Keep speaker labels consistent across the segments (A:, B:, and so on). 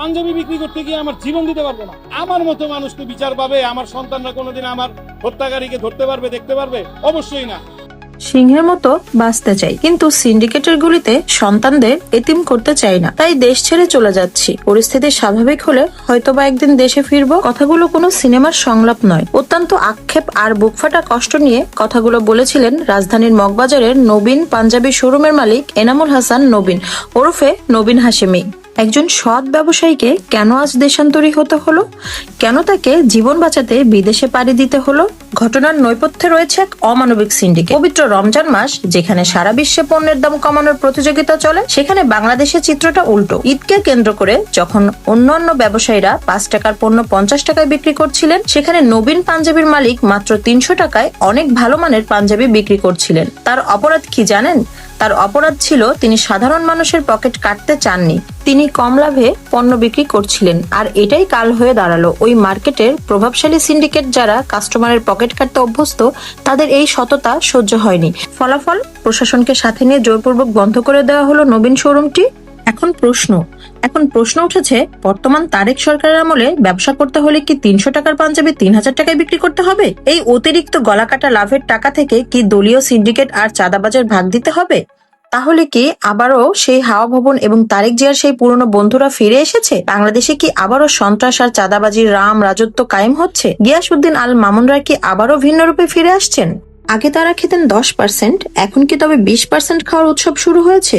A: পাঞ্জাবি বিক্রি করতে গিয়ে আমার জীবন দিতে পারবো না। আমার মতো মানুষকে বিচার পাবে? আমার সন্তানরা কোনোদিন আমার হত্যাকারীকে ধরতে পারবে, দেখতে পারবে? অবশ্যই না।
B: সিংহের মতো বাঁচতে চাই, কিন্তু সিন্ডিকেটের গুলিতে সন্তানদের এতিম করতে চাই না, তাই দেশ ছেড়ে চলে যাচ্ছি। পরিস্থিতি স্বাভাবিক হলে হয়তোবা একদিন দেশে ফিরবো। কথাগুলো কোনো সিনেমার সংলাপ নয়, অত্যন্ত আক্ষেপ আর বুকফাটা কষ্ট নিয়ে কথাগুলো বলেছিলেন রাজধানীর মগবাজারের নবীন পাঞ্জাবি শোরুমের মালিক এনামুল হাসান নবীন ওরফে নবীন হাশেমি। একজন সৎ ব্যবসায়ীকে কেন আজ দেশান্তরী হতে হলো? কেন তাকে জীবন বাঁচাতে বিদেশে পাড়ি দিতে হলো? ঘটনার নৈপথ্যে রয়েছে এক অমানবিক সিন্ডিকেট। পবিত্র রমজান মাস, যেখানে সারা বিশ্বে পণ্যের দাম কমানোর প্রতিযোগিতা চলে, সেখানে বাংলাদেশের চিত্রটা উল্টো। ঈদকে কেন্দ্র করে যখন অন্যান্য ব্যবসায়ীরা 5 টাকার পণ্য 50 টাকায় বিক্রি করছিলেন, সেখানে নবীন পাঞ্জাবির মালিক মাত্র 300 টাকায় অনেক ভালো মানের পাঞ্জাবি বিক্রি করছিলেন। তার অপরাধ কি জানেন? তার অপরাধ ছিল তিনি সাধারণ মানুষের পকেট কাটতে চাননি। তিনি কম লাভে পণ্য বিক্রি করছিলেন, আর এটাই কাল হয়ে দাঁড়ালো ওই মার্কেটের প্রভাবশালী সিন্ডিকেট যারা কাস্টমারের পকেট কাটতে অভ্যস্ত, তাদের এই সততা সহ্য হয়নি। ফলাফল, প্রশাসনকে সাথে নিয়ে জোরপূর্বক বন্ধ করে দেওয়া হলো নবীন শোরুমটি। এখন প্রশ্ন উঠেছে, বর্তমান তারেক সরকারের আমলে ব্যবসা করতে হলে কি 300 টাকার পাঞ্জাবি 3000 টাকায় বিক্রি করতে হবে? এই অতিরিক্ত গলাকাটা লাভের টাকা থেকে কি দলীয় সিন্ডিকেট আর চাঁদাবাজের ভাগ দিতে হবে? তাহলে কি আবারও সেই হাওয়া ভবন এবং তারেক জিয়ার সেই পুরনো বন্ধুরা ফিরে এসেছে? বাংলাদেশে কি আবারও সন্ত্রাস আর চাঁদাবাজির রাজত্ব কায়েম হচ্ছে? গিয়াসউদ্দিন আল মামুনরা কি আবারও ভিন্ন রূপে ফিরে আসছেন? আগে তারা খেতেন 10%, এখন কি তবে 20% খাওয়ার উৎসব শুরু হয়েছে?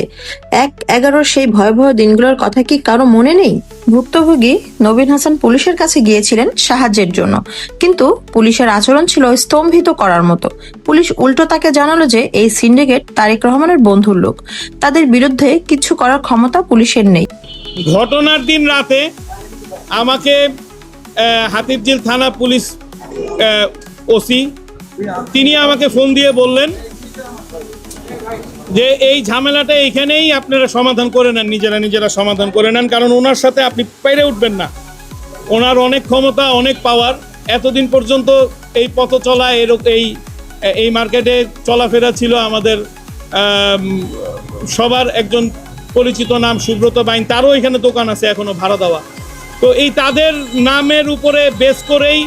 B: 1/11 সেই ভয়াবহ দিনগুলোর কথা কি কারো মনে নেই? ভুক্তভোগী নবীন হাসান পুলিশের কাছে গিয়েছিলেন সাহায্যের জন্য, কিন্তু পুলিশের আচরণ ছিল স্তম্ভিত করার মতো। পুলিশ উল্টো তাকে জানালো যে এই সিন্ডিকেট তারেক রহমানের বন্ধুর লোক, তাদের বিরুদ্ধে কিছু করার ক্ষমতা পুলিশের নেই।
A: ঘটনার দিন রাতে আমাকে হাতিরঝিল থানা পুলিশ ওসি তিনি আমাকে ফোন দিয়ে বললেন যে এই ঝামেলাটা এইখানেই আপনারা সমাধান করে নেন, নিজেরা সমাধান করে নেন, কারণ ওনার সাথে আপনি পেরে উঠবেন না। ওনার অনেক ক্ষমতা, অনেক পাওয়ার। এতদিন পর্যন্ত এই পথ চলা এই মার্কেটে চলাফেরা ছিল আমাদের সবার একজন পরিচিত নাম সুব্রত বাইন, তারও এখানে দোকান আছে এখনো ভাড়া দেওয়া। তো এই তাদের নামের উপরে বেস করেই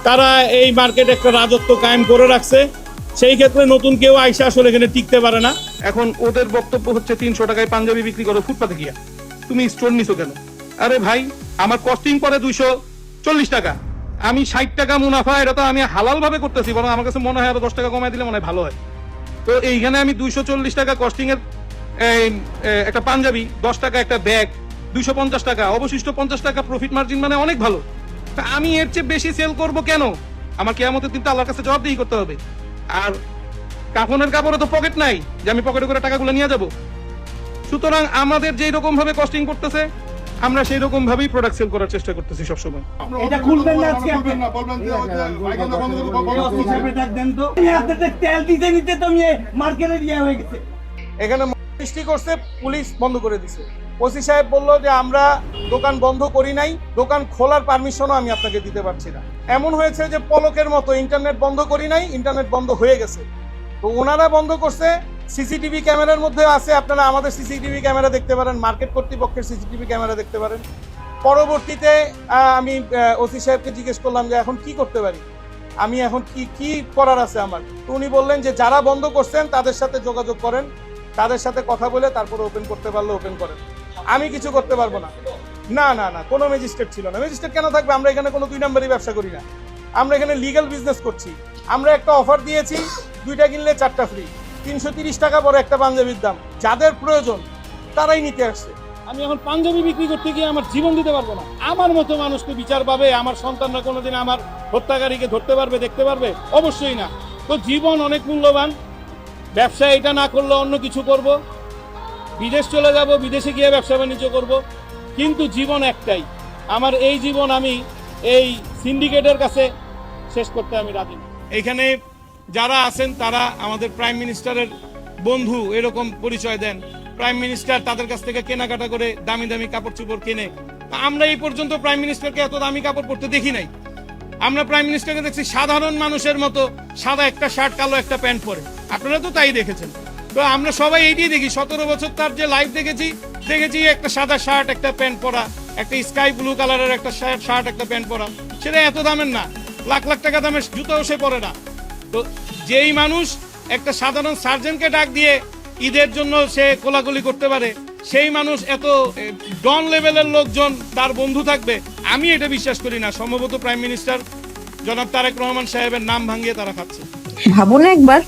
A: তারা এই মার্কেটে একটা রাজত্ব কায়েম করে রাখছে। সেই ক্ষেত্রে নতুন কেউ আইসা আসলে এখানে টিকতে পারে না।
C: এখন ওদের বক্তব্য হচ্ছে 300 টাকায় পাঞ্জাবি বিক্রি করো ফুটপাতে গিয়া, তুমি স্টোর নিছো কেন? আরে ভাই, আমার কস্টিং পরে 240 টাকা, আমি 60 টাকা মুনাফা, এটা তো আমি হালাল ভাবে করতেছি, বরং আমার কাছে মনে হয় আরো 10 টাকা কমাই দিলে মনে হয় ভালো হয়। তো এইখানে আমি 240 টাকা কস্টিং এর একটা পাঞ্জাবি, 10 টাকা একটা ব্যাগ, 250 টাকা, অবশিষ্ট 50 টাকা প্রফিট মার্জিন, মানে অনেক ভালো। তা আমি এর চেয়ে বেশি সেল করব কেন? আমার কিয়ামতের দিন তো আল্লাহর কাছে জবাবদিহি করতে হবে। আর কাফনের কাপড়ে তো পকেট নাই যে আমি পকেটে করে টাকাগুলো নিয়ে যাব। সুতরাং আমাদের যেই রকম ভাবে কস্টিং করতেছে, আমরা সেই রকম ভাবেই প্রোডাক্ট সেল করার চেষ্টা করতেছি সবসময়।
D: এটা খুলবেন না আজকে, বলবেন যে দেন তো আপনাদের তেল দিতে নিতে তো আমি মার্কেটে দিয়ে হয়ে গেছে।
A: এখানে সৃষ্টি করছে, পুলিশ বন্ধ করে দিছে। ওসি সাহেব বললো যে আমরা দোকান বন্ধ করি নাই, দোকান খোলার পারমিশনও আমি আপনাকে দিতে পারছি না। এমন হয়েছে যে পলকের মতো ইন্টারনেট বন্ধ করি নাই, ইন্টারনেট বন্ধ হয়ে গেছে। তো ওনারা বন্ধ করছে, সিসিটিভি ক্যামেরার মধ্যে আছে, আপনারা আমাদের সিসিটিভি ক্যামেরা দেখতে পারেন, মার্কেট কর্তৃপক্ষের সিসিটিভি ক্যামেরা দেখতে পারেন। পরবর্তীতে আমি ওসি সাহেবকে জিজ্ঞেস করলাম যে এখন কি করতে পারি, আমি এখন কি করার আছে আমার। তো উনি বললেন যে যারা বন্ধ করছেন তাদের সাথে যোগাযোগ করেন, তাদের সাথে কথা বলে তারপরে ওপেন করতে পারলে ওপেন করেন, আমি কিছু করতে পারবো না। না, কোনো ম্যাজিস্ট্রেট ছিল না। ম্যাজিস্ট্রেট কেন থাকবে? আমরা এখানে কোনো 2 নম্বরই ব্যবসা করি না, আমরা এখানে লিগ্যাল বিজনেস করছি। আমরা একটা অফার দিয়েছি, 2টা কিনলে 4টা ফ্রি, 330 টাকা বড় একটা পাঞ্জাবির দাম। যাদের প্রয়োজন তারাই নিতে আসছে। আমি এখন পাঞ্জাবি বিক্রি করতে গিয়ে আমার জীবন দিতে পারবো না। আমার মতো মানুষকে বিচার পাবে? আমার সন্তানরা কোনোদিন আমার হত্যাকারীকে ধরতে পারবে, দেখতে পারবে? অবশ্যই না। তো জীবন অনেক মূল্যবান। ব্যবসা এটা না করলে অন্য কিছু করব, বিদেশ চলে যাব, বিদেশে গিয়ে ব্যবসা বাণিজ্য করব, কিন্তু জীবন একটাই। আমার এই জীবন আমি এই সিন্ডিকেটের কাছে শেষ করতে আমি রাজি না। এখানে যারা আছেন তারা আমাদের প্রাইম মিনিস্টারের বন্ধু এরকম পরিচয় দেন। প্রাইম মিনিস্টার তাদের কাছ থেকে কেনাকাটা করে দামি দামি কাপড় চোপড় কেনে। আমরা এই পর্যন্ত প্রাইম মিনিস্টারকে এত দামি কাপড় পরতে দেখি নাই। আমরা প্রাইম মিনিস্টারকে দেখছি সাধারণ মানুষের মতো সাদা একটা শার্ট, কালো একটা প্যান্ট পরে। আপনারা তো তাই দেখেছেন। তো আমরা সবাই এইটাই দেখি। 17 বছর তার যে লাইফ দেখেছি একটা সাদা শার্ট, একটা প্যান্ট পরা,
C: একটা স্কাই ব্লু কালারের একটা শার্ট একটা প্যান্ট পরা, সেটা এত দামের না, লাখ লাখ টাকা দামের জুতাও সে পরে না। তো যেই মানুষ একটা সাধারণ সার্জেনকে ডাক দিয়ে ঈদের জন্য সে কোলাকুলি করতে পারে, সেই মানুষ এত ডন লেভেলের লোকজন তার বন্ধু থাকবে, আমি এটা বিশ্বাস করি না। সম্ভবত প্রাইম মিনিস্টার জনাব তারেক রহমান সাহেবের নাম ভাঙিয়ে তারা খাচ্ছে।
B: ভাবুন একবার,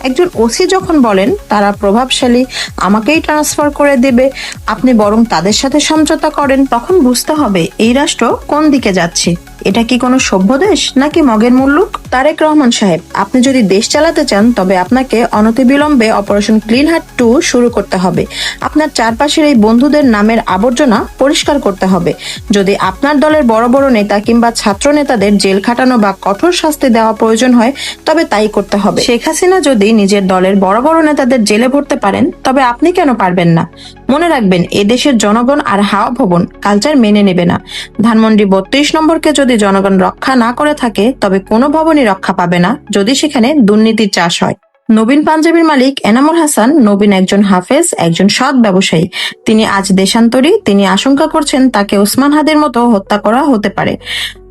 B: একজন ওসি যখন বলেন তারা প্রভাবশালী, আমাকেই ট্রান্সফার করে দেবে, আপনি বরং তাদের সাথে সমঝোতা করেন, তখন বুঝতে হবে এই রাষ্ট্র কোন দিকে যাচ্ছে। এটা কি কোনো সভ্য দেশ নাকি মগের মুল্লুক? তারেক রহমান সাহেব, আপনি যদি দেশ চালাতে চান তবে আপনাকে অনতিবিলম্বে অপারেশন ক্লিন হার্ট 2 শুরু করতে হবে। আপনার চারপাশের এই বন্ধুদের নামের আবর্জনা পরিষ্কার করতে হবে। যদি আপনার দলের বড় বড় নেতা কিংবা ছাত্র নেতাদের জেল খাটানো বা কঠোর শাস্তি দেওয়া প্রয়োজন হয় তবে তাই করতে হবে। শেখ হাসিনা যদি নিজের দলের বড় বড় নেতাদের জেলে ভরতে পারেন তবে আপনি কেন পারবেন না? মনে রাখবেন, এদেশের জনগণ আর হাওয়া ভবন কালচার মেনে নেবে না। ধানমন্ডি 32 নম্বরকে যদি জনগণ রক্ষা না করে থাকে তবে কোনো ভবনই রক্ষা পাবে না যদি সেখানে দুর্নীতির চাষ হয়। নবীন পাঞ্জাবির মালিক এনামুল হাসান নবীন একজন হাফেজ, একজন সৎ ব্যবসায়ী। তিনি আজ দেশান্তরী। তিনি আশঙ্কা করছেন তাকে ওসমান হাদির মতো হত্যা করা হতে পারে।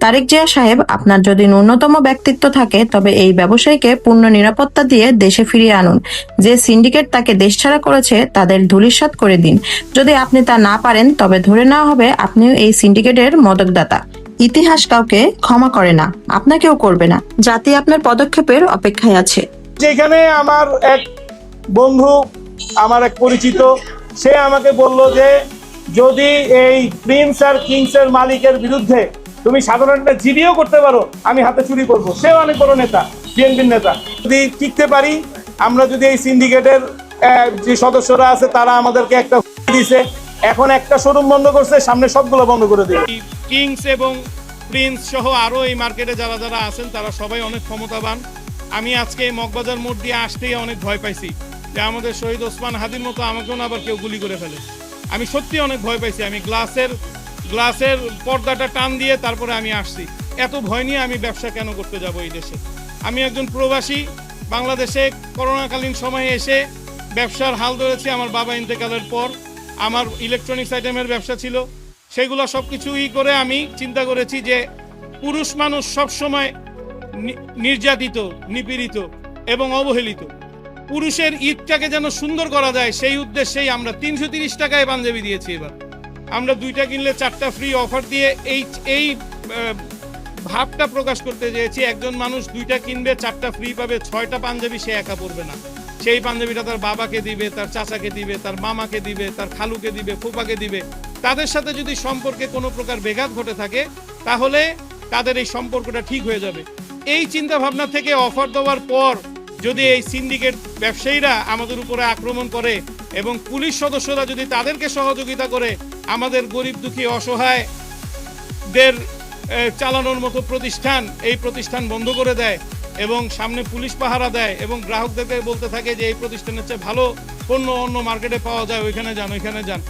B: তারেক জিয়া সাহেব, আপনার যদি ন্যূনতম ব্যক্তিত্ব থাকে তবে এই ব্যবসায়ীকে পূর্ণ নিরাপত্তা দিয়ে দেশে ফিরিয়ে আনুন। যে সিন্ডিকেট তাকে দেশছাড়া করেছে তাদের ধূলিসাৎ করে দিন। যদি আপনি তা না পারেন তবে ধরে নেওয়া হবে আপনিও এই সিন্ডিকেটের মদকদাতা। ইতিহাস কাউকে ক্ষমা করে না, আপনাকেও করবে না। জাতি আপনার পদক্ষেপের অপেক্ষায় আছে।
A: যেখানে আমার এক বন্ধু, আমার এক পরিচিত, সে আমাকে বলল যে যদি এই প্রিন্স আর কিংসের মালিকের বিরুদ্ধে তুমি সাধারণ একটা জিডিও করতে পারো, আমি হাতে চুরি করবো। সেও অনেক বড় নেতা, বিএনপির নেতা। যদি টিকতে পারি, আমরা যদি এই সিন্ডিকেটের যে সদস্যরা আছে তারা আমাদেরকে একটা দিছে, এখন একটা শোরুম বন্ধ করছে, সামনে সবগুলো বন্ধ করে দেবে।
C: কিংস এবং প্রিন্স সহ আরো এই মার্কেটে যারা যারা আছেন তারা সবাই অনেক ক্ষমতাবান। আমি আজকে মগবাজার মোড় দিয়ে আসতেই অনেক ভয় পাইছি যে আমাদের শহীদ ওসমান হাদির মতো আমাকেও আবার কেউ গুলি করে ফেলে। আমি সত্যি অনেক ভয় পাইছি। আমি গ্লাসের পর্দাটা টান দিয়ে তারপরে আমি আসছি। এত ভয় নিয়ে আমি ব্যবসা কেন করতে যাব এই দেশে? আমি একজন প্রবাসী, বাংলাদেশে করোনাকালীন সময়ে এসে ব্যবসার হাল ধরেছি। আমার বাবা ইন্তেকালের পর আমার ইলেকট্রনিক্স আইটেমের ব্যবসা ছিল, সেগুলো সব কিছুই করে আমি চিন্তা করেছি যে পুরুষ মানুষ সবসময় নির্যাতিত, নিপীড়িত এবং অবহেলিত। পুরুষের ঈদটাকে যেন সুন্দর করা যায় সেই উদ্দেশ্যেই আমরা 330 টাকায় পাঞ্জাবি দিয়েছি। এবার আমরা 2টা কিনলে 4টা ফ্রি অফার দিয়ে এই ভাবটা প্রকাশ করতে চেয়েছি। একজন মানুষ 2টা কিনবে 4টা ফ্রি পাবে, 6টা পাঞ্জাবি সে একা পরবে না। সেই পাঞ্জাবিটা তার বাবাকে দিবে, তার চাচাকে দিবে, তার মামাকে দিবে, তার খালুকে দিবে, ফুপাকে দিবে। তাদের সাথে যদি সম্পর্কে কোনো প্রকার ব্যাঘাত ঘটে থাকে তাহলে তাদের এই সম্পর্কটা ঠিক হয়ে যাবে। এই চিন্তা ভাবনা থেকে অফার দেওয়ার পর যদি এই সিন্ডিকেট ব্যবসায়ীরা আমাদের উপরে আক্রমণ করে এবং পুলিশ সদস্যরা যদি তাদেরকে সহযোগিতা করে আমাদের গরিব দুঃখী অসহায়দের চালানোর মতো এই প্রতিষ্ঠান বন্ধ করে দেয় এবং সামনে পুলিশ পাহারা দেয় এবং গ্রাহকদেরকে বলতে থাকে যে এই প্রতিষ্ঠানের চেয়ে ভালো পণ্য অন্য মার্কেটে পাওয়া যায়, ওইখানে যান।